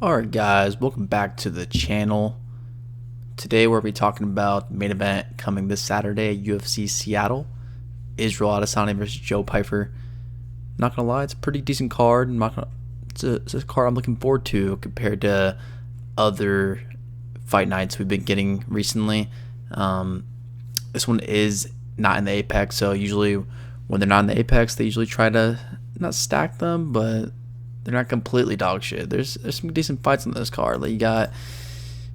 Alright guys, welcome back to the channel. Today we'll be talking about main event coming this Saturday at UFC Seattle. Israel Adesanya versus Joe Pyfer. Not gonna lie, it's a pretty decent card. It's a card I'm looking forward to compared to other fight nights we've been getting recently. This one is not in the Apex, so usually when they're not in the Apex, they usually try to not stack them, but they're not completely dog shit. There's some decent fights on this card. Like you got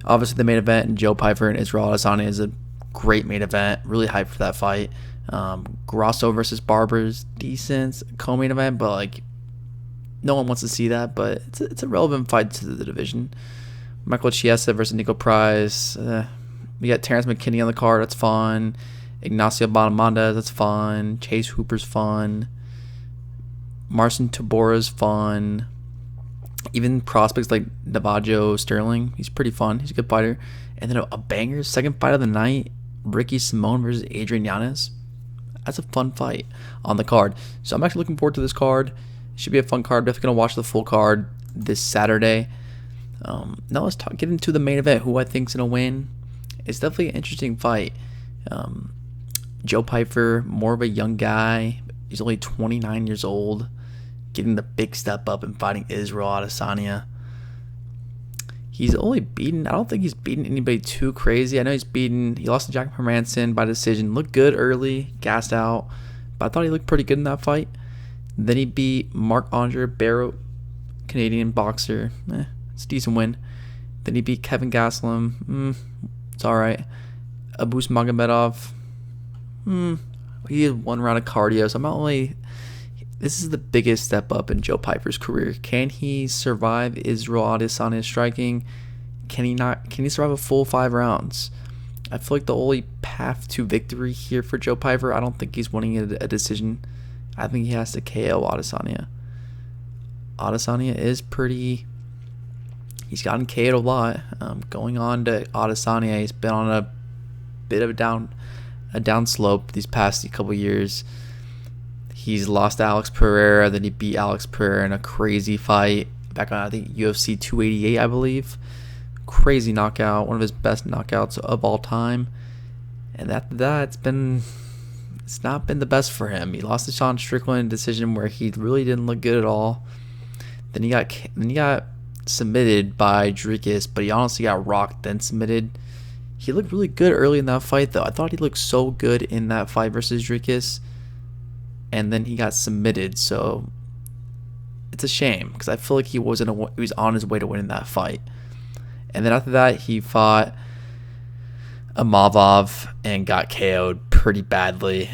obviously the main event, and Joe Pyfer and Israel Adesanya is a great main event. Really hyped for that fight. Grasso versus Barber is decent co-main event, but like no one wants to see that. But it's a relevant fight to the division. Michael Chiesa versus Nico Price. We got Terrence McKinney on the card. That's fun. Ignacio Bonamanda. That's fun. Chase Hooper's fun. Marcin Tabora's fun. Even prospects like Navajo Sterling, he's pretty fun. He's a good fighter. And then a banger, second fight of the night, Ricky Simone versus Adrian Yanez. That's a fun fight on the card. So I'm actually looking forward to this card. It should be a fun card. Definitely going to watch the full card this Saturday. Now let's get into the main event. Who I think's going to win. It's definitely an interesting fight. Joe Pyfer, more of a young guy. He's only 29 years old. Getting the big step up and fighting Israel Adesanya. He's only beaten, I don't think he's beaten anybody too crazy. I know he lost to Jack Hermanson by decision. Looked good early, gassed out, but I thought he looked pretty good in that fight. Then he beat Marc-Andre Barreau, Canadian boxer. It's a decent win. Then he beat Kevin Gastelum. It's alright. Abus Magomedov. He had one round of cardio, so I'm not only... This is the biggest step up in Joe Pyfer's career. Can he survive Israel Adesanya's striking? Can he survive a full 5 rounds? I feel like the only path to victory here for Joe Pyfer, I don't think he's winning a decision. I think he has to KO Adesanya. Adesanya is pretty... He's gotten KO'd a lot. Going on to Adesanya, he's been on a bit of a down slope these past couple years. He's lost to Alex Pereira, then he beat Alex Pereira in a crazy fight back on, I think, UFC 288, I believe. Crazy knockout, one of his best knockouts of all time. And after that, it's not been the best for him. He lost to Sean Strickland decision where he really didn't look good at all. Then he got submitted by Dricus, but he honestly got rocked, then submitted. He looked really good early in that fight, though. I thought he looked so good in that fight versus Dricus. And then he got submitted, so it's a shame because I feel like he was on his way to winning that fight. And then after that, he fought Amavov and got KO'd pretty badly.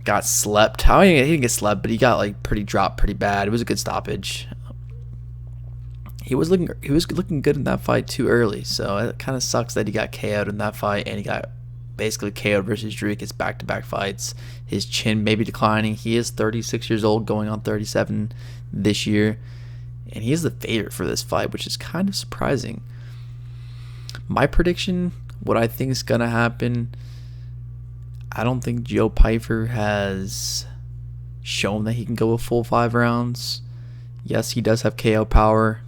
Got slept. He didn't get slept, but he got dropped pretty bad. It was a good stoppage. He was looking good in that fight too early, so it kind of sucks that he got KO'd in that fight and he got basically KO'd versus Dricus back-to-back fights. His chin may be declining. He is 36 years old, going on 37 this year, and he is the favorite for this fight, which is kind of surprising. My prediction, what I think is going to happen, I don't think Joe Pyfer has shown that he can go a full 5 rounds. Yes, he does have KO power,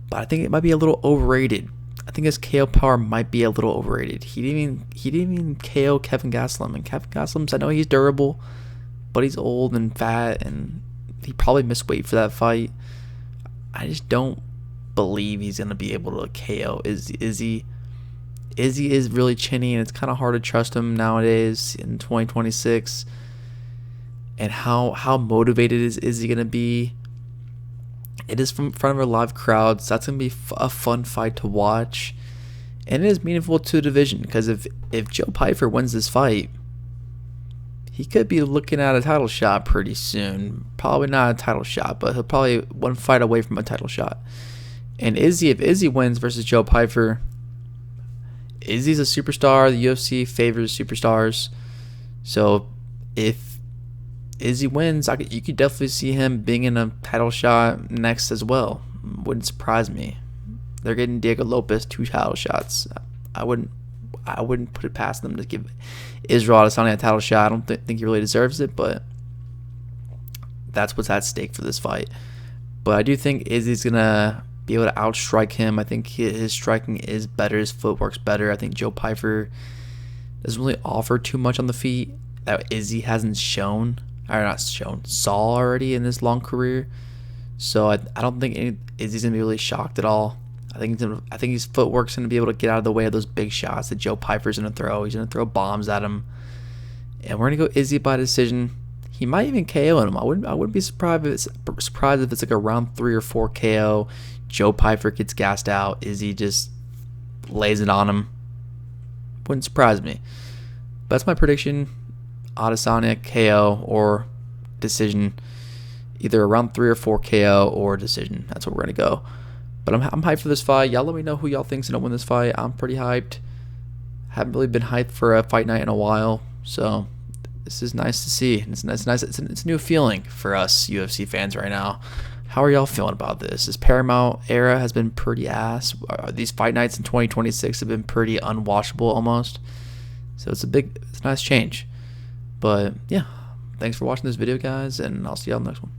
but I think it might be a little overrated. I think his KO power might be a little overrated. He didn't even KO Kevin Gastelum. And Kevin Gastelum, I know he's durable, but he's old and fat, and he probably missed weight for that fight. I just don't believe he's gonna be able to KO Izzy. Izzy is really chinny, and it's kind of hard to trust him nowadays in 2026. And how motivated is Izzy gonna be? It is from front of a live crowd, so that's going to be a fun fight to watch. And it is meaningful to the division, because if Joe Pyfer wins this fight, he could be looking at a title shot pretty soon. Probably not a title shot, but he'll probably one fight away from a title shot. And if Izzy wins versus Joe Pyfer, Izzy's a superstar. The UFC favors superstars. So if Izzy wins, you could definitely see him being in a title shot next as well. Wouldn't surprise me. They're getting Diego Lopez 2 title shots. I wouldn't put it past them to give Israel Adesanya a title shot. I don't think he really deserves it, but that's what's at stake for this fight. But I do think Izzy's gonna be able to outstrike him. I think his striking is better. His footwork's better. I think Joe Pyfer doesn't really offer too much on the feet that Izzy hasn't shown, or not shown, saw already in his long career. So I don't think Izzy's gonna be really shocked at all. I think his footwork's gonna be able to get out of the way of those big shots that Joe Pyfer's gonna throw. He's gonna throw bombs at him, and we're gonna go Izzy by decision. He might even KO him. I wouldn't be surprised if it's like a round 3 or 4 KO. Joe Pyfer gets gassed out. Izzy just lays it on him. Wouldn't surprise me. But that's my prediction. Adesanya KO or decision. Either a round 3 or 4 KO or decision. That's what we're gonna go. But I'm hyped for this fight. Y'all let me know who y'all think's gonna win this fight. I'm pretty hyped. Haven't really been hyped for a fight night in a while, so this is nice to see. It's nice. It's a new feeling for us UFC fans right now. How are y'all feeling about this? This Paramount era has been pretty ass. These fight nights in 2026 have been pretty unwatchable almost. So it's a nice change. But yeah, thanks for watching this video, guys, and I'll see y'all in the next one.